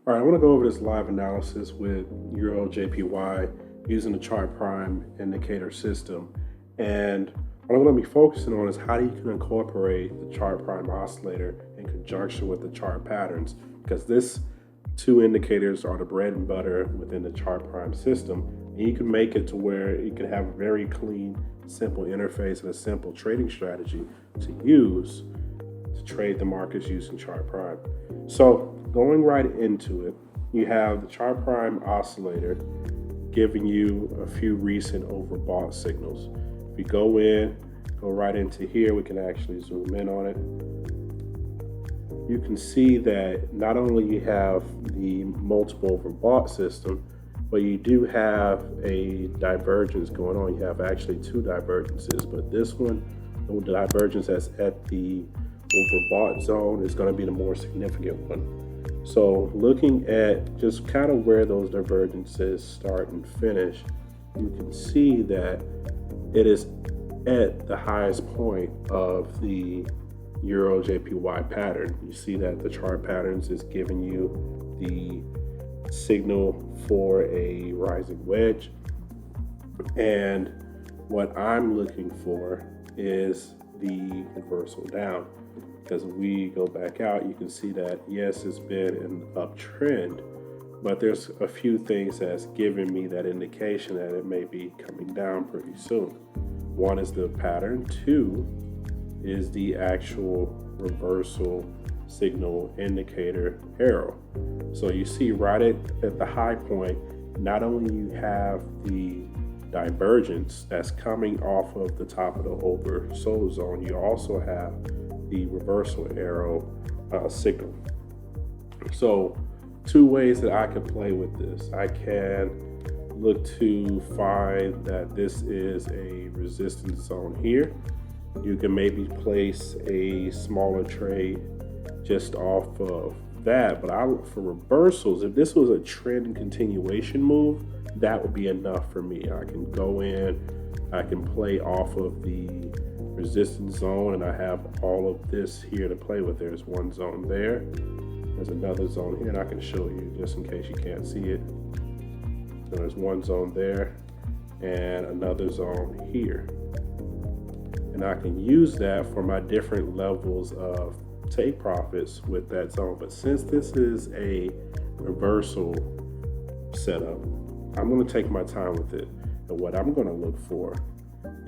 All right, I want to go over this live analysis with Euro JPY using the chart prime indicator system. And what I'm going to be focusing on is how you can incorporate the chart prime oscillator in conjunction with the chart patterns, because this two indicators are the bread and butter within the chart prime system. And you can make it to where you can have a very clean, simple interface and a simple trading strategy to use to trade the markets using chart prime. So going right into it, you have the chart prime oscillator giving you a few recent overbought signals. If you go right into here, we can actually zoom in on it. You can see that not only you have the multiple overbought system, but you do have a divergence going on. You have actually two divergences, but this one, the divergence that's at the overbought zone, is going to be the more significant one. So looking at just kind of where those divergences start and finish, you can see that it is at the highest point of the Euro JPY pattern. You see that the chart patterns is giving you the signal for a rising wedge. And what I'm looking for is the reversal down. Because if we go back out, you can see that, yes, it's been an uptrend, but there's a few things that's giving me that indication that it may be coming down pretty soon. One is the pattern. Two is the actual reversal signal indicator arrow. So you see right at the high point, not only you have the divergence that's coming off of the top of the oversold zone, you also have the reversal arrow signal. So two ways that I can play with this. I can look to find that this is a resistance zone here. You can maybe place a smaller trade just off of that, but for reversals, if this was a trend and continuation move, that would be enough for me. I can go in, I can play off of the resistance zone, and I have all of this here to play with. There's one zone there, there's another zone here, and I can show you just in case you can't see it. So there's one zone there and another zone here, and I can use that for my different levels of take profits with that zone. But since this is a reversal setup, I'm going to take my time with it, and what I'm going to look for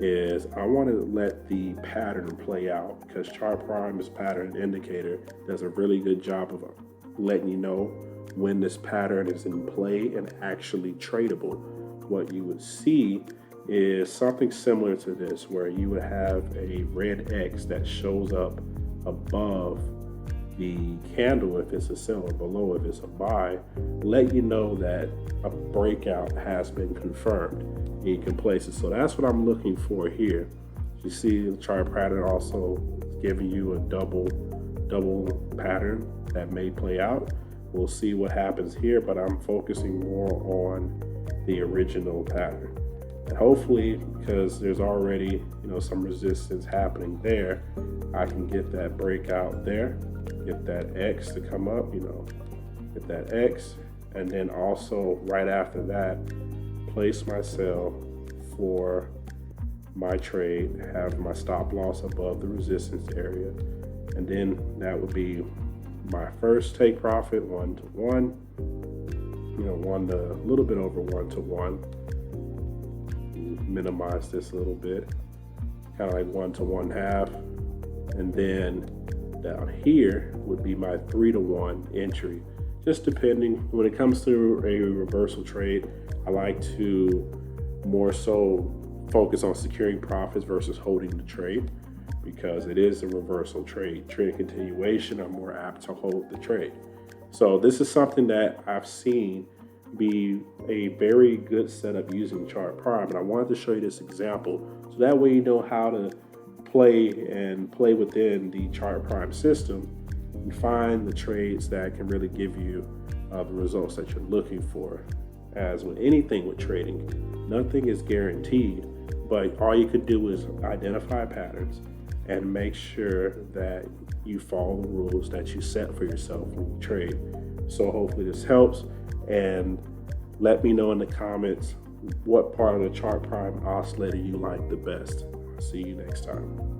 is I want to let the pattern play out, because chart prime's pattern indicator does a really good job of letting you know when this pattern is in play and actually tradable. What you would see is something similar to this, where you would have a red X that shows up above the candle if it's a sell, or below if it's a buy, let you know that a breakout has been confirmed. And you can place it. So that's what I'm looking for here. You see the chart pattern also giving you a double pattern that may play out. We'll see what happens here, but I'm focusing more on the original pattern. And hopefully, because there's already some resistance happening there, I can get that breakout there, get that X to come up, get that X, and then also right after that, place my sell for my trade, have my stop loss above the resistance area, and then that would be my first take profit, 1-to-1, a little bit over 1-to-1. Minimize this a little bit, kind of like 1-to-1/2, and then down here would be my 3-to-1 entry. Just depending, when it comes to a reversal trade, I like to more so focus on securing profits versus holding the trade, because it is a reversal trade. Trade continuation, I'm more apt to hold the trade. So this is something that I've seen be a very good setup using chart prime, and I wanted to show you this example so that way you know how to play within the chart prime system and find the trades that can really give you the results that you're looking for. As with anything with trading, nothing is guaranteed, but all you could do is identify patterns and make sure that you follow the rules that you set for yourself when you trade. So hopefully this helps, and let me know in the comments what part of the chart prime oscillator you like the best. I'll see you next time.